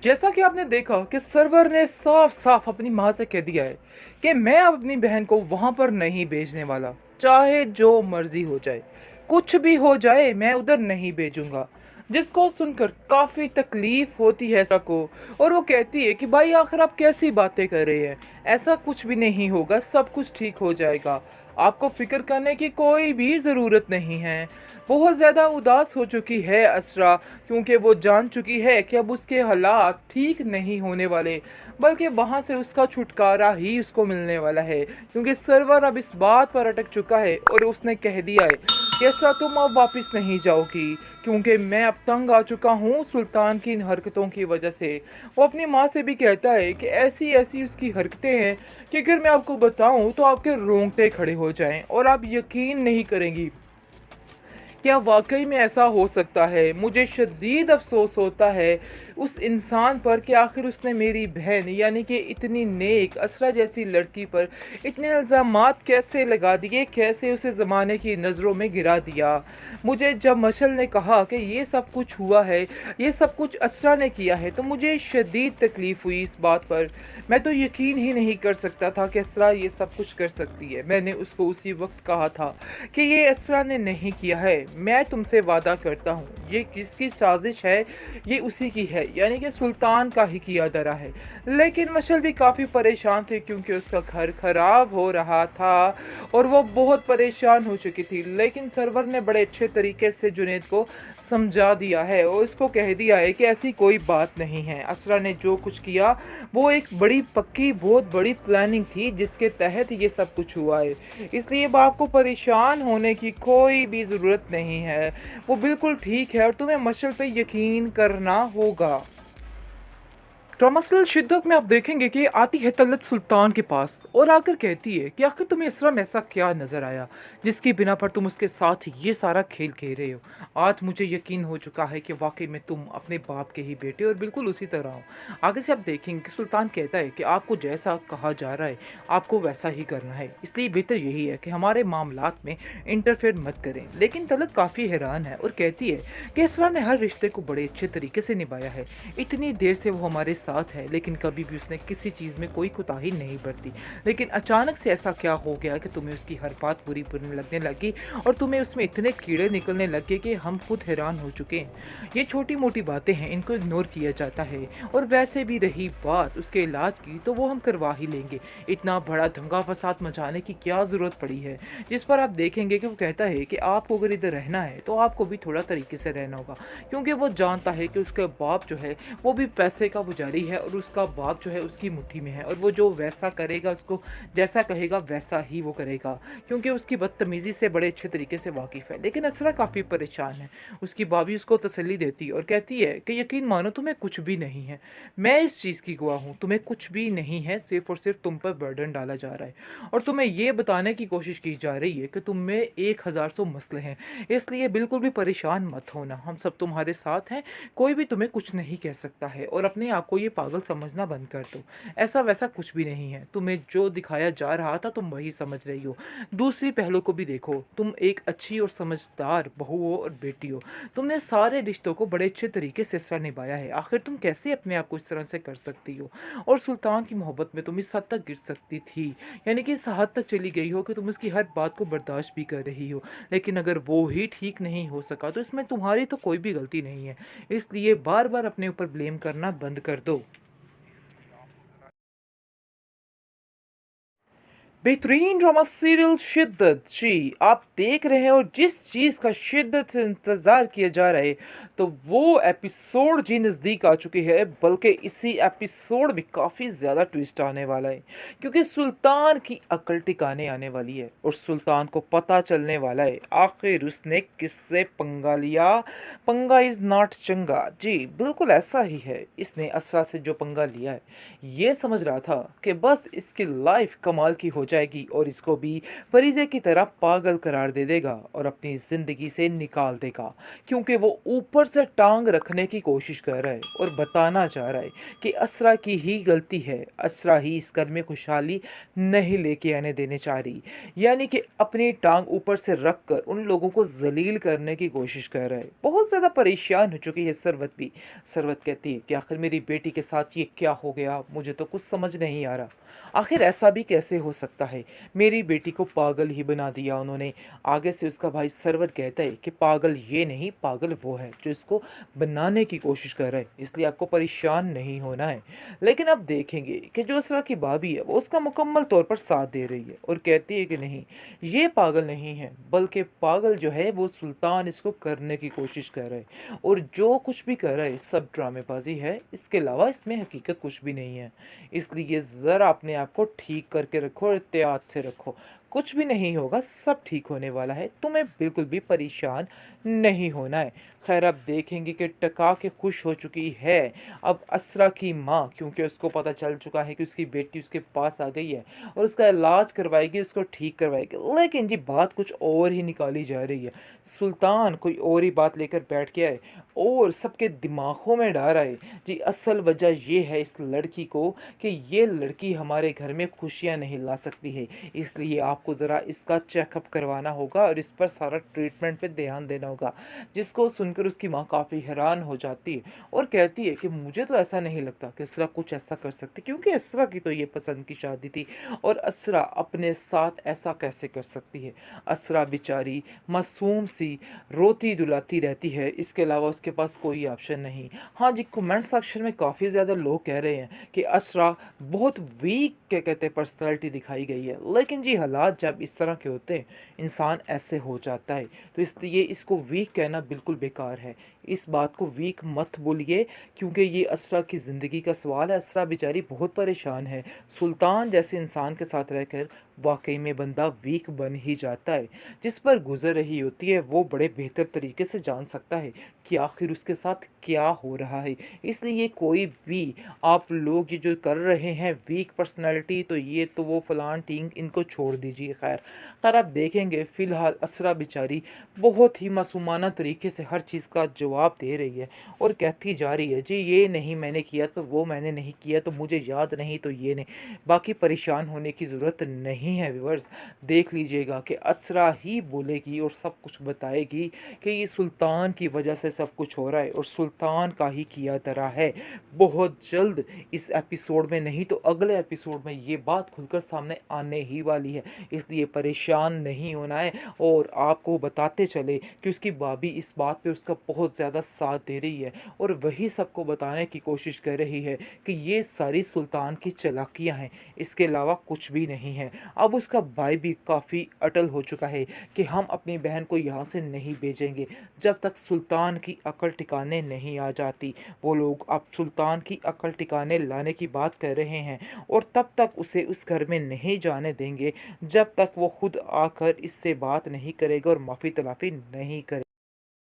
जैसा कि आपने देखा कि सर्वर ने साफ साफ अपनी माँ से कह दिया है कि मैं अब अपनी बहन को वहाँ पर नहीं भेजने वाला, चाहे जो मर्जी हो जाए, कुछ भी हो जाए मैं उधर नहीं भेजूंगा। जिसको सुनकर काफ़ी तकलीफ होती है सबको, और वो कहती है कि भाई आखिर आप कैसी बातें कर रहे हैं, ऐसा कुछ भी नहीं होगा, सब कुछ ठीक हो जाएगा, आपको फिक्र करने की कोई भी ज़रूरत नहीं है। बहुत ज़्यादा उदास हो चुकी है असरा, क्योंकि वो जान चुकी है कि अब उसके हालात ठीक नहीं होने वाले, बल्कि वहाँ से उसका छुटकारा ही उसको मिलने वाला है, क्योंकि सर्वर अब इस बात पर अटक चुका है और उसने कह दिया है कि असरा तुम अब वापस नहीं जाओगी, क्योंकि मैं अब तंग आ चुका हूँ सुल्तान की इन हरकतों की वजह से। वो अपनी माँ से भी कहता है कि ऐसी ऐसी उसकी हरकतें हैं कि अगर मैं आपको बताऊँ तो आपके रोंगटे खड़े हो जाएं और आप यकीन नहीं करेंगी, क्या वाकई में ऐसा हो सकता है। मुझे शदीद अफसोस होता है उस इंसान पर कि आखिर उसने मेरी बहन यानी कि इतनी नेक असरा जैसी लड़की पर इतने इल्ज़ामात कैसे लगा दिए, कैसे उसे ज़माने की नज़रों में गिरा दिया। मुझे जब मशल ने कहा कि ये सब कुछ हुआ है, ये सब कुछ असरा ने किया है, तो मुझे शदीद तकलीफ़ हुई इस बात पर। मैं तो यकीन ही नहीं कर सकता था कि असरा ये सब कुछ कर सकती है। मैंने उसको उसी वक्त कहा था कि ये असरा ने नहीं किया है। मैं तुमसे वादा करता हूँ ये किसकी साजिश है, ये उसी की है, यानी कि सुल्तान का ही किया धरा है। लेकिन मशल भी काफ़ी परेशान थी, क्योंकि उसका घर खराब हो रहा था और वो बहुत परेशान हो चुकी थी। लेकिन सरवर ने बड़े अच्छे तरीके से जुनेद को समझा दिया है और उसको कह दिया है कि ऐसी कोई बात नहीं है। असरा ने जो कुछ किया वो एक बड़ी पक्की बहुत बड़ी प्लानिंग थी जिसके तहत ये सब कुछ हुआ है, इसलिए बाप को परेशान होने की कोई भी ज़रूरत नहीं है। वो बिल्कुल ठीक है और तुम्हें मशल पे यकीन करना होगा। ट्रामासल शिद्दत में आप देखेंगे कि आती है तलत सुल्तान के पास और आकर कहती है कि आखिर तुम्हें इसरा में ऐसा क्या नज़र आया जिसकी बिना पर तुम उसके साथ ये सारा खेल खेल रहे हो। आज मुझे यकीन हो चुका है कि वाकई में तुम अपने बाप के ही बेटे और बिल्कुल उसी तरह हो। आगे से आप देखेंगे कि सुल्तान कहता है कि आपको जैसा कहा जा रहा है आपको वैसा ही करना है, इसलिए बेहतर यही है कि हमारे मामलात में इंटरफेयर मत करें। लेकिन तलत काफ़ी हैरान है और कहती है कि इसरा ने हर रिश्ते को बड़े अच्छे तरीके से निभाया है। इतनी देर से वो हमारे साथ है लेकिन कभी भी उसने किसी चीज़ में कोई कोताही नहीं बरती, लेकिन अचानक से ऐसा क्या हो गया कि तुम्हें उसकी हर बात बुरी बुरी लगने लगी और तुम्हें उसमें इतने कीड़े निकलने लगे कि हम खुद हैरान हो चुके हैं। ये छोटी मोटी बातें हैं, इनको इग्नोर किया जाता है। और वैसे भी रही बात उसके इलाज की तो वो हम करवा ही लेंगे, इतना बड़ा दंगा फसाद मचाने की क्या ज़रूरत पड़ी है। जिस पर आप देखेंगे कि वो कहता है कि आपको अगर इधर रहना है तो आपको भी थोड़ा तरीके से रहना होगा, क्योंकि वो जानता है कि उसका बाप जो है वो भी पैसे का पुजारी है और उसका बाप जो है उसकी मुट्ठी में है, और वो जो वैसा करेगा उसको जैसा कहेगा वैसा ही वो करेगा, क्योंकि उसकी बदतमीज़ी से बड़े अच्छे तरीके से वाकिफ़ है। लेकिन असरा काफ़ी परेशान है। उसकी भाभी उसको तसल्ली देती है और कहती है कि यकीन मानो तुम्हें कुछ भी नहीं है, मैं इस चीज़ की गवाह हूँ, तुम्हें कुछ भी नहीं है, सिर्फ और सिर्फ तुम पर बर्डन डाला जा रहा है और तुम्हें ये बताने की कोशिश की जा रही है कि तुम में 1000 मसले हैं, इसलिए बिल्कुल भी परेशान मत होना, हम सब तुम्हारे साथ हैं, कोई भी तुम्हें कुछ नहीं कह सकता है और अपने आप को ये पागल समझना बंद कर दो। ऐसा वैसा कुछ भी नहीं है, तुम्हें जो दिखाया जा रहा था तुम वही समझ रही हो। दूसरी पहलू को भी देखो, तुम एक अच्छी और समझदार बहू हो और बेटी हो, तुमने सारे रिश्तों को बड़े अच्छे तरीके से सर निभाया है, आखिर तुम कैसे अपने आप को इस तरह से कर सकती हो। और सुल्तान की मोहब्बत में तुम इस हद तक गिर सकती थी, यानी कि इस हद तक चली गई हो कि तुम उसकी हर बात को बर्दाश्त भी कर रही हो, लेकिन अगर वो ही ठीक नहीं हो सका तो इसमें तुम्हारी तो कोई भी गलती नहीं है, इसलिए बार बार अपने ऊपर ब्लेम करना बंद कर दो। बेहतरीन ड्रामा सीरियल शिद्दत जी आप देख रहे हैं, और जिस चीज़ का शिद्दत से इंतज़ार किया जा रहा है तो वो एपिसोड जी नज़दीक आ चुकी है, बल्कि इसी एपिसोड में काफ़ी ज़्यादा ट्विस्ट आने वाला है, क्योंकि सुल्तान की अकल टिकाने आने वाली है और सुल्तान को पता चलने वाला है आखिर उसने किससे पंगा लिया। पंगा इज़ नॉट चंगा जी, बिल्कुल ऐसा ही है, इसने असरा से जो पंगा लिया है ये समझ रहा था कि बस इसकी लाइफ कमाल की हो जाएगी और इसको भी फरीज़े की तरह पागल करार दे देगा और अपनी ज़िंदगी से निकाल देगा, क्योंकि वो ऊपर से टांग रखने की कोशिश कर रहा है और बताना चाह रहा है कि असरा की ही गलती है, असरा ही इस घर में खुशहाली नहीं लेके आने देने चाह रही। यानी कि अपनी टांग ऊपर से रख कर उन लोगों को जलील करने की कोशिश कर रहा है। बहुत ज़्यादा परेशान हो चुकी है सरवत भी। सरवत कहती है कि आखिर मेरी बेटी के साथ ये क्या हो गया, मुझे तो कुछ समझ नहीं आ रहा। आखिर ऐसा भी कैसे हो सकता है, मेरी बेटी को पागल ही बना दिया उन्होंने। आगे से उसका भाई सरवर कहता है कि पागल ये नहीं, पागल वो है जो इसको बनाने की कोशिश कर रहा है, इसलिए आपको परेशान नहीं होना है। लेकिन अब देखेंगे कि जो असरा की भाभी है वो उसका मुकम्मल तौर पर साथ दे रही है और कहती है कि नहीं, ये पागल नहीं है, बल्कि पागल जो है वो सुल्तान इसको करने की कोशिश कर रहा है और जो कुछ भी कर रहा है सब ड्रामेबाजी है, इसके अलावा इसमें हकीकत कुछ भी नहीं है। इसलिए ज़रा अपने आप को ठीक करके रखो और एहतियात से रखो, कुछ भी नहीं होगा, सब ठीक होने वाला है, तुम्हें बिल्कुल भी परेशान नहीं होना है। खैर अब देखेंगे कि टका के खुश हो चुकी है अब असरा की माँ, क्योंकि उसको पता चल चुका है कि उसकी बेटी उसके पास आ गई है और उसका इलाज करवाएगी, उसको ठीक करवाएगी। लेकिन जी बात कुछ और ही निकाली जा रही है, सुल्तान कोई और ही बात लेकर बैठ गया है और सबके दिमागों में डाल रहा है। जी असल वजह ये है इस लड़की को कि ये लड़की हमारे घर में खुशियाँ नहीं ला सकती है, इसलिए आपको ज़रा इसका चेकअप करवाना होगा और इस पर सारा ट्रीटमेंट पे ध्यान देना होगा। जिसको सुनकर उसकी माँ काफ़ी हैरान हो जाती है और कहती है कि मुझे तो ऐसा नहीं लगता कि असरा कुछ ऐसा कर सकती, क्योंकि असरा की तो ये पसंद की शादी थी और असरा अपने साथ ऐसा कैसे कर सकती है। असरा बेचारी मासूम सी रोती दुलाती रहती है, इसके अलावा उसके पास कोई ऑप्शन नहीं। हाँ जी, कमेंट सेक्शन में काफ़ी ज़्यादा लोग कह रहे हैं कि असरा बहुत वीक क्या कहते हैं पर्सनैलिटी दिखाई गई है, लेकिन जी हालात जब इस तरह के होते हैं इंसान ऐसे हो जाता है, तो इसलिए इसको वीक कहना बिल्कुल बेकार है। इस बात को वीक मत बोलिए, क्योंकि ये असरा की ज़िंदगी का सवाल है। असरा बेचारी बहुत परेशान है, सुल्तान जैसे इंसान के साथ रहकर वाकई में बंदा वीक बन ही जाता है। जिस पर गुजर रही होती है वो बड़े बेहतर तरीके से जान सकता है कि आखिर उसके साथ क्या हो रहा है। इसलिए कोई भी आप लोग ये जो कर रहे हैं वीक पर्सनालिटी, तो ये तो वो फलान टींग, इनको छोड़ दीजिए। खैर आप देखेंगे फ़िलहाल असरा बेचारी बहुत ही मासूमाना तरीके से हर चीज़ का जवाब दे रही है और कहती जा रही है जी ये नहीं मैंने किया, तो वो मैंने नहीं किया, तो मुझे याद नहीं, तो ये नहीं। बाकी परेशान होने की ज़रूरत नहीं है व्यूअर्स, देख लीजिएगा कि असरा ही बोलेगी और सब कुछ बताएगी कि ये सुल्तान की वजह से सब कुछ हो रहा है और सुल्तान का ही किया धरा है। बहुत जल्द इस एपिसोड में, नहीं तो अगले एपिसोड में ये बात खुलकर सामने आने ही वाली है, इसलिए परेशान नहीं होना है। और आपको बताते चले कि उसकी भाभी इस बात पे उसका बहुत ज़्यादा साथ दे रही है और वही सबको बताने की कोशिश कर रही है कि ये सारी सुल्तान की चालाकियाँ हैं, इसके अलावा कुछ भी नहीं है। अब उसका भाई भी काफ़ी अटल हो चुका है कि हम अपनी बहन को यहाँ से नहीं भेजेंगे जब तक सुल्तान की अकल ठिकाने नहीं आ जाती। वो लोग अब सुल्तान की अकल ठिकाने लाने की बात कर रहे हैं और तब तक उसे उस घर में नहीं जाने देंगे जब तक वो खुद आकर इससे बात नहीं करेगा और माफ़ी तलाफ़ी नहीं करेगा।